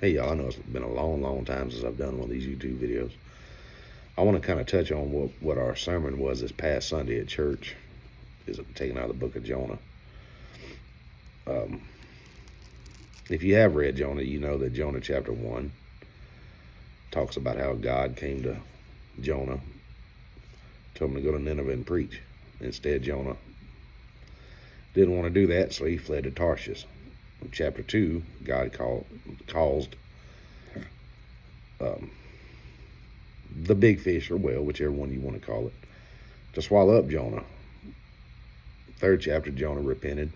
Hey y'all, I know it's been a long time since I've done one of these YouTube videos. I want to kind of touch on what our sermon was this past Sunday at church. Is taken out of the book of Jonah. Um, if you have read Jonah, you know that Jonah chapter 1 talks about how God came to Jonah, told him to go to Nineveh and preach. Instead, Jonah didn't want to do that, so he fled to Tarshish. In chapter 2, God caused the big fish or whale, whichever one you want to call it, to swallow up Jonah. Third chapter, Jonah repented,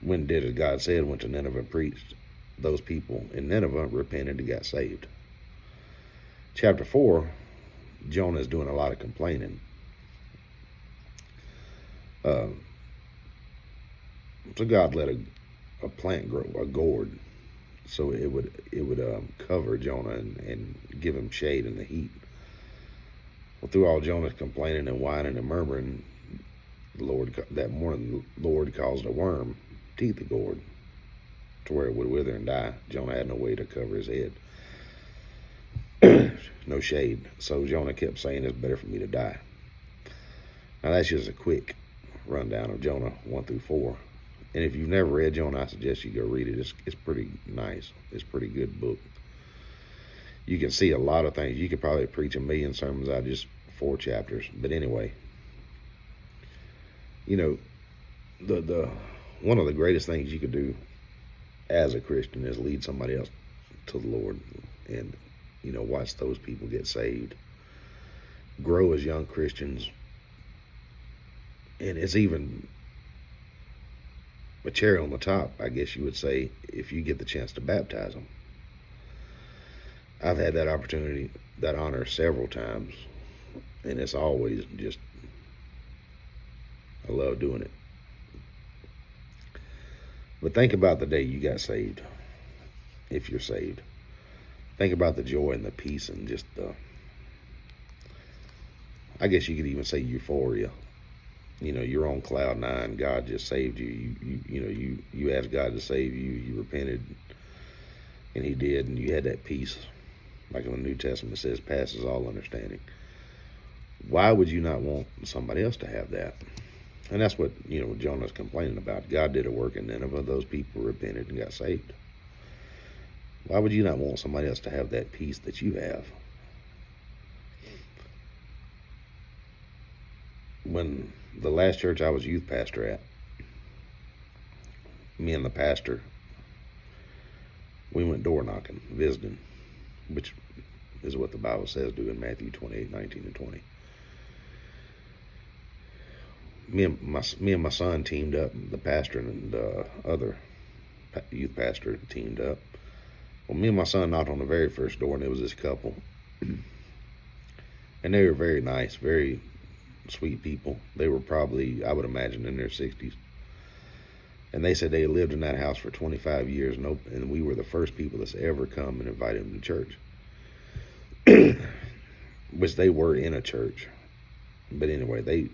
went and did as God said, went to Nineveh and preached. Those people in Nineveh repented and got saved. Chapter 4, Jonah is doing a lot of complaining. So God let a plant grow, a gourd, so it would cover Jonah and give him shade in the heat. Well, through all Jonah's complaining and whining and murmuring, that morning the Lord caused a worm to eat the gourd to where it would wither and die. Jonah had no way to cover his head, no shade. So Jonah kept saying, "It's better for me to die." Now that's just a quick rundown of Jonah 1 through 4. And if you've never read Jonah, I suggest you go read it. It's pretty nice. It's a pretty good book. You can see a lot of things. You could probably preach a million sermons out of just 4 chapters. But anyway, you know, the one of the greatest things you could do as a Christian is lead somebody else to the Lord and, watch those people get saved, grow as young Christians. And it's even a cherry on the top, I guess you would say, if you get the chance to baptize them. I've had that opportunity, that honor several times, and it's always just, I love doing it. But think about the day you got saved, if you're saved. Think about the joy and the peace and just I guess you could even say euphoria. You're on cloud 9. God just saved you. You asked God to save you. You repented, and He did, and you had that peace, like in the New Testament it says, passes all understanding. Why would you not want somebody else to have that? And that's what Jonah's complaining about. God did a work in Nineveh. Those people repented and got saved. Why would you not want somebody else to have that peace that you have? When the last church I was youth pastor at, me and the pastor, we went door knocking, visiting, which is what the Bible says do in Matthew 28:19 and 20. Me and my son teamed up. The pastor and the other youth pastor teamed up. Well, me and my son knocked on the very first door, and it was this couple. And they were very nice, very sweet people. They were probably, I would imagine, in their 60s. And they said they lived in that house for 25 years, and we were the first people that's ever come and invited them to church. Which they were in a church. But anyway, they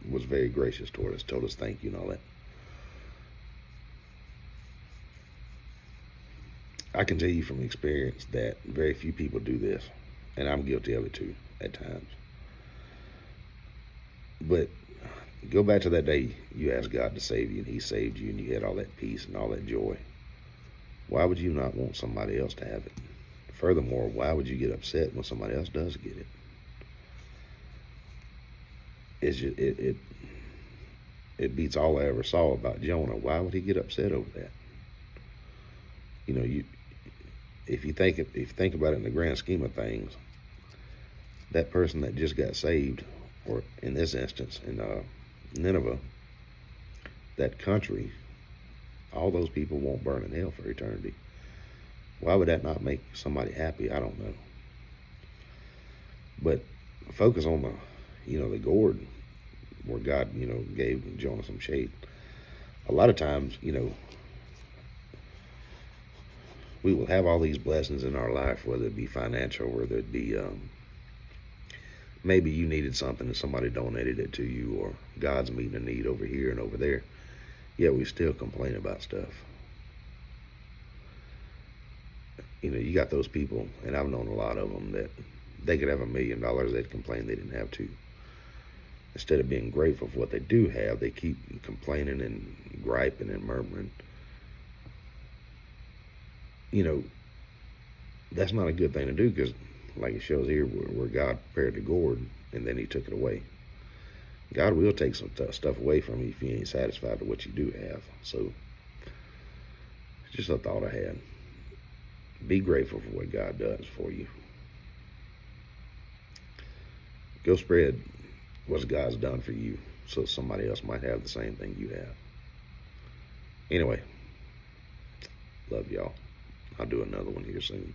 was very gracious toward us, told us thank you and all that. I can tell you from experience that very few people do this, and I'm guilty of it too at times. But go back to that day you asked God to save you, and He saved you, and you had all that peace and all that joy. Why would you not want somebody else to have it? Furthermore, why would you get upset when somebody else does get it? It beats all I ever saw about Jonah. Why would he get upset over that? If you think about it in the grand scheme of things, that person that just got saved, or in this instance in Nineveh, that country, all those people won't burn in hell for eternity. Why would that not make somebody happy? I don't know. But focus on the gourd, where God gave Jonah some shade. A lot of times, we will have all these blessings in our life, whether it be financial, whether it be maybe you needed something and somebody donated it to you, or God's meeting a need over here and over there. Yet we still complain about stuff. You got those people, and I've known a lot of them, that they could have $1 million, they'd complain they didn't have to. Instead of being grateful for what they do have, they keep complaining and griping and murmuring. That's not a good thing to do, because like it shows here, where God prepared the gourd and then he took it away. God will take some stuff away from you if you ain't satisfied with what you do have. So it's just a thought I had. Be grateful for what God does for you. Go spread what God's done for you, so somebody else might have the same thing you have. Anyway, love y'all. I'll do another one here soon.